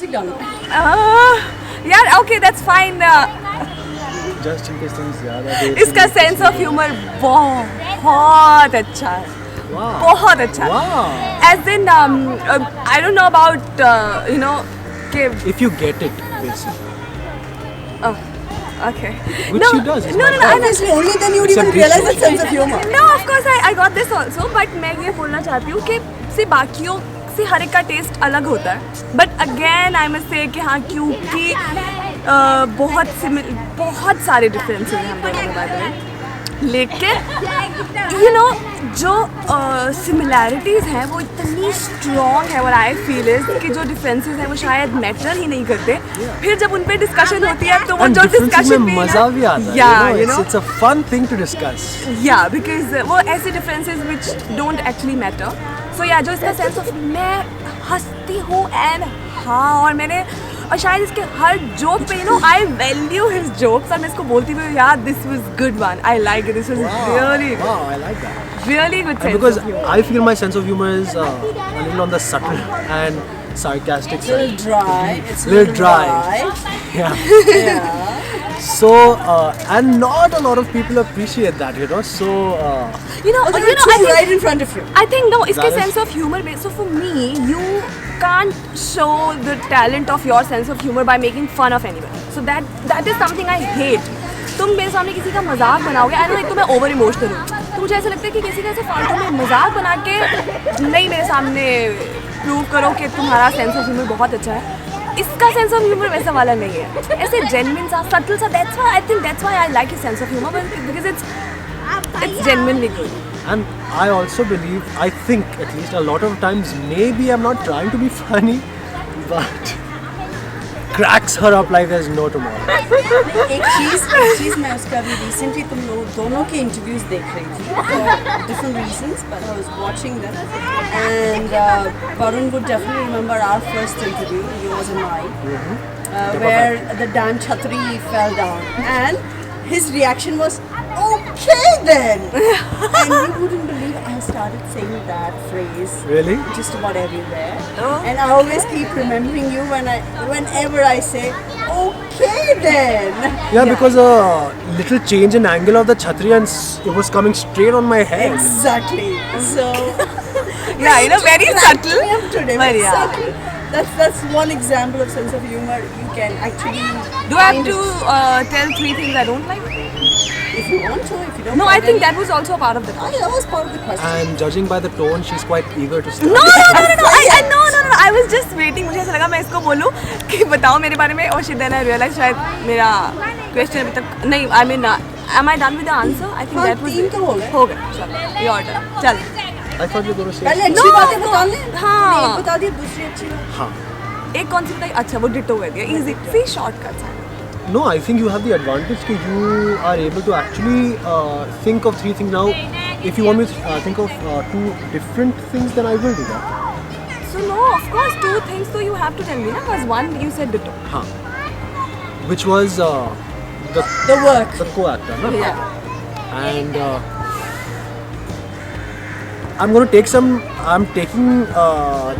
Music डालो। यार okay that's fine. Just in case तुम ज़्यादा देर इसका सेंस ऑफ ह्यूमर बहुत अच्छा है, बहुत अच्छा है। As in I don't know about you know कि If you get it, basically. okay Which she does. It's no my no no fault. Obviously, only then you would It's a even big realize that question. sense of humor. No, of course I got this also, but मैं ये बोलना चाहती हूँ कि से बाकियों से हर एक का टेस्ट अलग होता है, but again I must say कि हाँ क्योंकि बहुत सारे डिफरेंसेस हैं हम दोनों के बारे में, लेकिन यू नो जो सिमिलैरिटीज़ हैं वो इतनी स्ट्रॉन्ग है, और आई फील इज कि जो डिफरेंसेस हैं वो शायद मैटर ही नहीं करते, फिर जब उन पे डिस्कशन होती है तो वो And जो differences डिस्कशन में मज़ा भी आता है. या It's a fun thing to discuss. या बिकॉज वो ऐसे differences which don't actually matter. So या जो इसका सेंस ऑफ, मैं हंसती हूँ एंड हाँ, और मैंने और शायद इसके हर जोक पे you know I value his jokes, और मैं इसको बोलती हूँ यार this was good one, I like it, this was really Wow, I like that. really good sense Because of humor. I feel my sense of humor is a little on the subtle and sarcastic It's a little side. dry. It's a Little little dry. Yeah. Yeah. So and not a lot of people appreciate that, you know. So you know Oh, there you are know I two think right in front of you. I think no, इसके That is- sense of humor में, so for me you can't show the talent of your sense of humor by making fun of anyone. So that is something I hate. तुम मेरे सामने किसी का मजाक बनाओगे, I know एक तो मैं ओवर इमोशनल हूँ, तो मुझे ऐसा लगता है कि किसी का ऐसे फालतू में मजाक बना के नहीं मेरे सामने प्रूव करो कि तुम्हारा सेंस ऑफ ह्यूमर बहुत अच्छा है. इसका सेंस ऑफ ह्यूमर वैसा वाला नहीं है, ऐसे जेन्युइन सा सटल सा. That's why I like his sense of humour, because it's genuinely good. and I also believe, I think at least a lot of times maybe I'm not trying to be funny, but cracks her up like there's no tomorrow. एक चीज़ मैं उसका अभी recently तुम लोग दोनों के interviews देख रही थी for different reasons, but I was watching them, and Varun would definitely remember our first interview, yours and mine, where the damn chhatri fell down, and his reaction was okay then, and you wouldn't believe I started saying that phrase Really? just about everywhere, Oh. and I always keep remembering you whenever I say okay then. Yeah, because a little change in angle of the chhatri and it was coming straight on my head. Exactly. So Yeah, you know, very subtle. I am today. But Very yeah. subtle. That's one example of sense of humor. You can actually. Do I have find to it tell 3 things I don't like? if you want to. If you don't. No, I find think any- that was also a part of the Oh, yeah, that was part of the question. And judging by the tone, she's quite eager to start. No. I was just waiting. मुझे ऐसा लगा मैं इसको बोलूँ कि बताओ मेरे बारे में, और then I realized शायद मेरा question अभी तक नहीं. I mean, am I done with the answer? I think हाँ, that was 3 it. तो हो गए. हो गया. चलो, your turn. चल. I thought you were going to say. पहले अच्छी बातें बता लें. हाँ. एक बता दिया, दूसरी अच्छी बात. हाँ. एक कौन सी बताई? अच्छा वो डिटो कर दिया. Easy. See shortcuts. No, I think you have the advantage that you are able to actually think of 3 things now. If you want me to think of 2 different things, then I will do that. So no, of course 2 things so you have to tell me na, because one you said ditto. Huh. Which was The work. the co-actor, no? Yeah. And I'm taking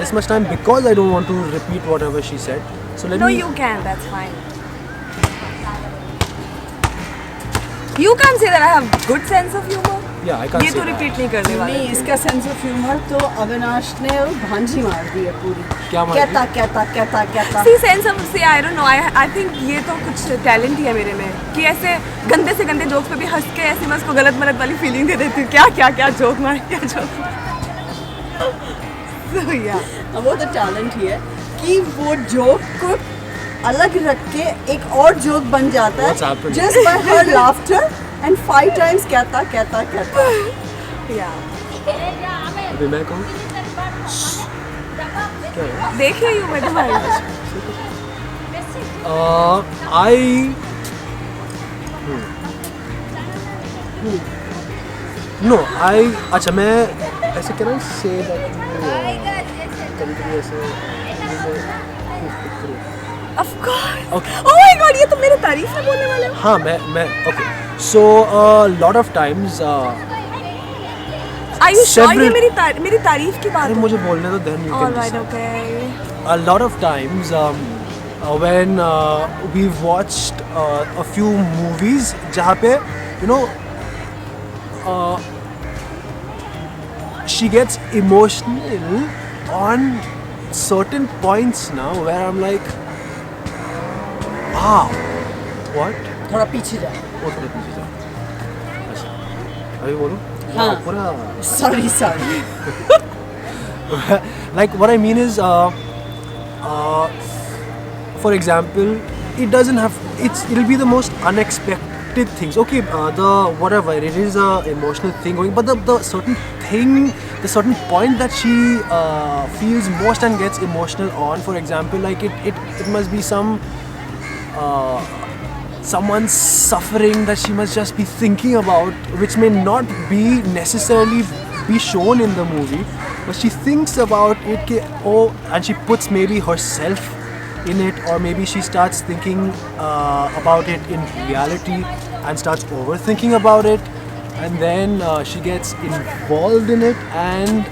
this much time because I don't want to repeat whatever she said. So let No, me. you can. That's fine. You can't say that I have good sense of humor. Yeah, I can't ये say तो that. Repeat नहीं करने वाले. नहीं, इसका sense of humour तो अविनाश ने भांजी मार दी है पूरी. क्या मार दी? कहता. See sense of, see I don't know, I think ये तो कुछ टैलेंट ही है मेरे में कि ऐसे गंदे से गंदे जोक्स पे भी हंस के ऐसे मैं उसको गलत मलत वाली फीलिंग दे देती हूँ. क्या जोक मारे, क्या जोक. So yeah. वो तो टैलेंट ही है कि वो जोक को अलग रख के एक और जोक बन जाता What's है happening? just by her laughter and 5 times कहता. Yeah. अभी मैं कहूँ. क्या है? देख रही हूँ मैं तुम्हारी. अच्छा मैं ऐसे कह रहा हूँ से कभी ऐसे Of course. Okay. Oh my God, ये तो मेरे तारीफ में बोलने वाले हो. हाँ मैं okay so lot of times Are you sure several- ये मेरी तारीफ की बात अरे है? मुझे बोलने दो, then you can Alright, decide. okay. A lot of times when we've watched a few movies जहाँ पे you know she gets emotional on certain points now where I'm like, wow, what? थोड़ा पीछे जा. वो थोड़ा पीछे जाओ. अच्छा, अभी बोलो. हाँ. पूरा Sorry. like what I mean is for example, it doesn't have, it'll be the most unexpected things. Okay, the whatever, it is a emotional thing going, but the certain thing, the certain point that she feels most and gets emotional on, for example, like it must be someone's suffering that she must just be thinking about, which may not be necessarily be shown in the movie, but she thinks about it, and she puts maybe herself in it, or maybe she starts thinking about it in reality and starts overthinking about it, and then she gets involved in it, and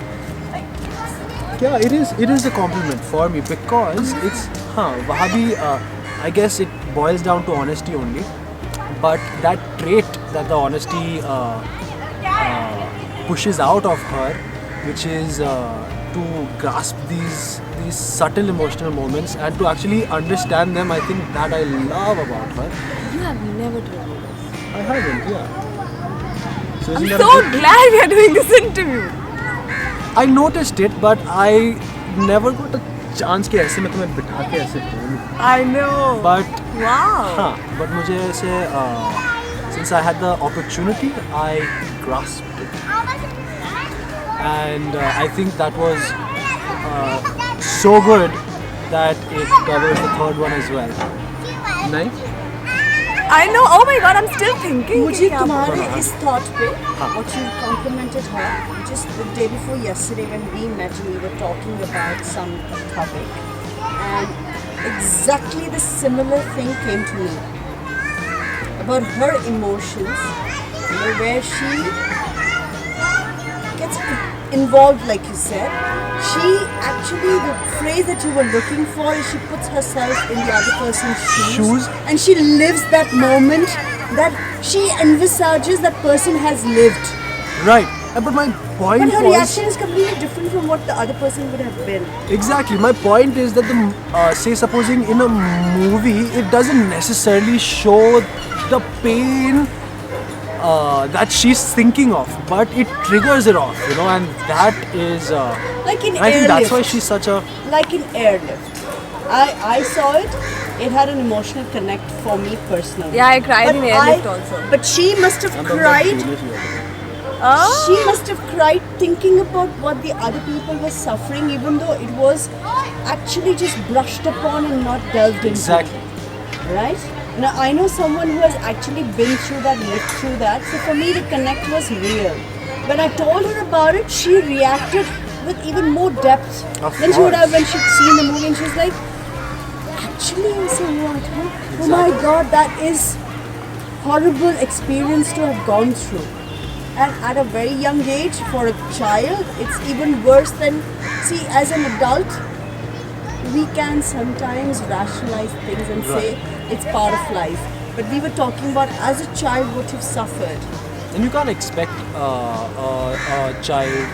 yeah, it is a compliment for me, because it's वहाँ भी I guess it boils down to honesty only, but that trait that the honesty pushes out of her, which is to grasp these subtle emotional moments and to actually understand them, I think that I love about her. You have never told me this. I haven't, yeah. So I'm isn't that a so good- glad we are doing this interview. I noticed it, but I never got a chance कि ऐसे मैं तुम्हें बिठा के ऐसे बोलूं. I know. But Wow. हाँ, but मुझे ऐसे since I had the opportunity, I grasped it, and I think that was so good that it covers the third one as well. नहीं? I know. Oh my God, I'm still thinking. मुझे कि क्या तुम्हारे बोला? इस thought पे, हाँ. what you complimented her, just the day before yesterday when we met and we were talking about some topic, and exactly the similar thing came to me about her emotions, you know, where she gets involved, like you said. She actually, the phrase that you were looking for is she puts herself in the other person's shoes, and she lives that moment that she envisages that person has lived. Right. But my point But her was reaction is completely different from what the other person would have been. exactly. My point is that say supposing in a movie, it doesn't necessarily show the pain that she's thinking of, but it triggers it off, you know, and that is. Like in I think that's why Airlift. she's such a. Like in Airlift. I saw it. It had an emotional connect for me personally. Yeah, I cried in But Airlift also. But she must have cried. Oh. She must have cried thinking about what the other people were suffering, even though it was actually just brushed upon and not delved into. Exactly. Right? Now I know someone who has actually been through that, lived through that. So for me, the connect was real. When I told her about it, she reacted with even more depth Of than she would have course. when she'd seen the movie, and she was like, "Actually, I'm somewhat, huh? Oh my God, that is horrible experience to have gone through." And at a very young age, for a child, it's even worse than, see, as an adult, we can sometimes rationalize things and say it's part of life. But we were talking about, as a child, what you've suffered. And you can't expect a child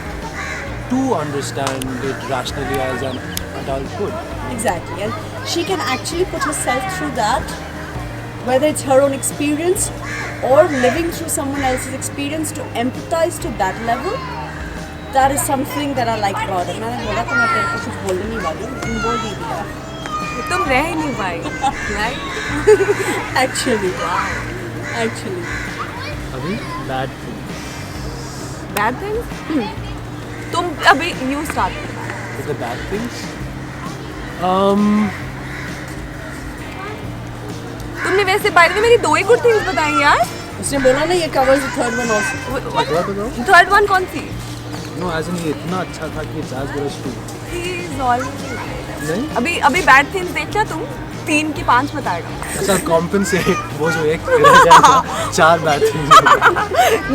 to understand it rationally as an adult could. Exactly. And she can actually put herself through that, whether it's her own experience or living through someone else's experience, to empathize to that level. That is something that I like about it. मैंने बोला तो मैं तेरे को कुछ बोलने नहीं वाली, लेकिन बोल ही दिया. तुम रह ही नहीं पाई. Right? Actually. अभी bad thing. Bad things? तुम अभी you start. With the bad things. तुमने वैसे by the way मेरी 2 ही good things बताई यार. उसने बोला ना ये covers the third one also. Third one कौन सी? No, as in ये इतना अच्छा था कि it's as good as 2. He's already like नहीं? अभी bad things देखना तुम 3 की 5 बताएगा. अच्छा compensate वो जो एक रह जाएगा 4 bad things.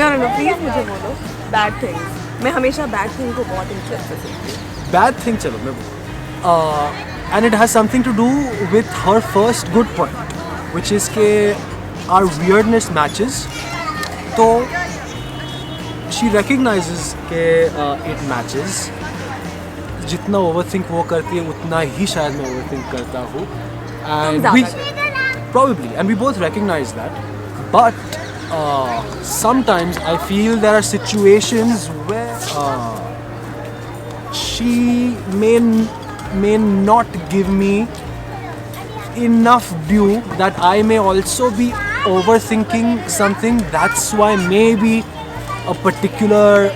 No, please मुझे बोलो bad things. मैं हमेशा बैड थिंग को बहुत इंटरेस्ट से देखती हूँ. Bad thing, चलो मैं and it has something to do with her first good point, which is के our weirdness matches. तो she recognizes के it matches. जितना overthink वो करती है उतना ही शायद मैं overthink करता हूँ. And we probably, and we both recognize that. But sometimes I feel there are situations where she may not give me enough due that I may also be overthinking something. That's why maybe a particular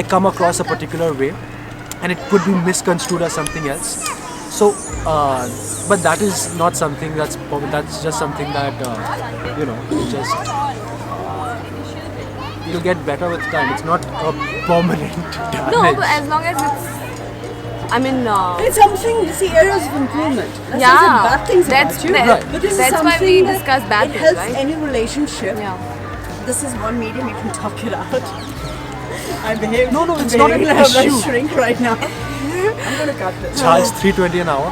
I come across a particular way and it could be misconstrued as something else. So but that is not something that's just something that just you'll get better with time. It's not a permanent damage. No, but as long as it's, I mean, It's something, you see, areas of improvement. That's Yeah, not bad things that's- about you. that- Right. But this that's is why we something that discuss bad it things, helps right? any relationship. yeah. This is one medium you can talk it out. I behave. No, no, I'm it's not an behaving like I'm issue. a shrink right now. I'm gonna cut this. Charge $3.20 an hour.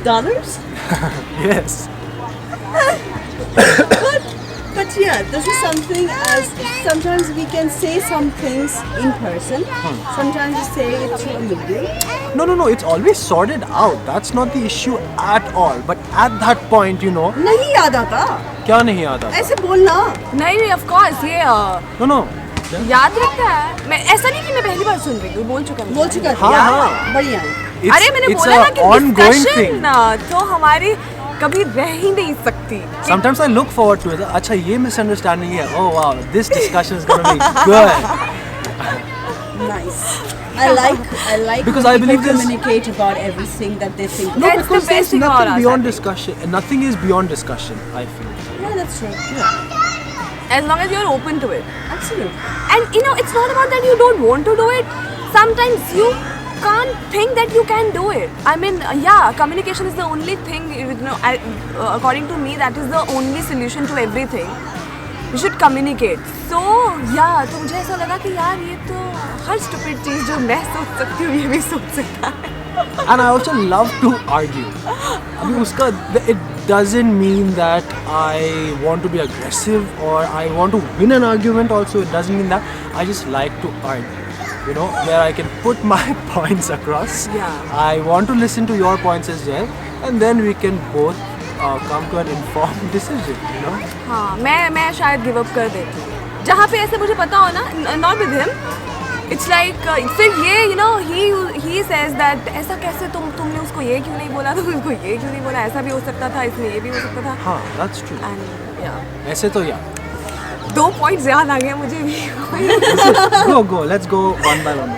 Dollars? Yes. But yeah, this is something as sometimes we can say some things in person. Sometimes we say it through a medium. No. It's always sorted out. That's not the issue at all. But at that point, नहीं याद आता क्या नहीं आता? ऐसे बोलना. नहीं, of course, ये No. याद रखता है. मैं ऐसा नहीं कि मैं पहली बार सुन रही हूँ, बोल चुका हूँ. बोल चुका हाँ, था हाँ. बढ़िया. अरे मैंने it's बोला a ना कि ongoing thing. डिस्कशन तो हमारी कभी रह ही नहीं सकती. Sometimes I look forward to it. अच्छा ये misunderstanding है. Oh wow, this discussion is gonna be good. Nice. I like Because when I people believe there's- communicate about everything that they think. No, That's the because best there's thing about nothing us, beyond I think. discussion. Nothing is beyond discussion, I feel. Yeah, that's true. Yeah, As long as you're open to it. absolutely. And it's not about that you don't want to do it. Sometimes you can't think that you can do it. I mean, yeah, communication is the only thing, according to me, that is the only solution to everything. You should communicate. So, yeah, तो मुझे ऐसा लगा कि यार ये तो हर stupid चीज़ जो मैं सोच सकती हूँ ये भी सोच सकता है. And I also love to argue. अभी उसका it doesn't mean that I want to be aggressive or I want to win an argument also. It doesn't mean that. I just like to argue. Where I can put my points across. Yeah. I want to listen to your points as well. And then we can both come to an informed decision, हाँ, मैं शायद give up कर देती हूँ. जहाँ पे ऐसे मुझे पता हो ना, not with him. It's like फिर ये he says that ऐसा कैसे तुमने उसको ये क्यों नहीं बोला, तुमने उसको ये क्यों नहीं बोला, ऐसा भी हो सकता था, इसमें ये भी हो सकता था. हाँ, that's true. And yeah, ऐसे तो yeah. 2 points याद आ गए मुझे भी. Go. Let's go one by one.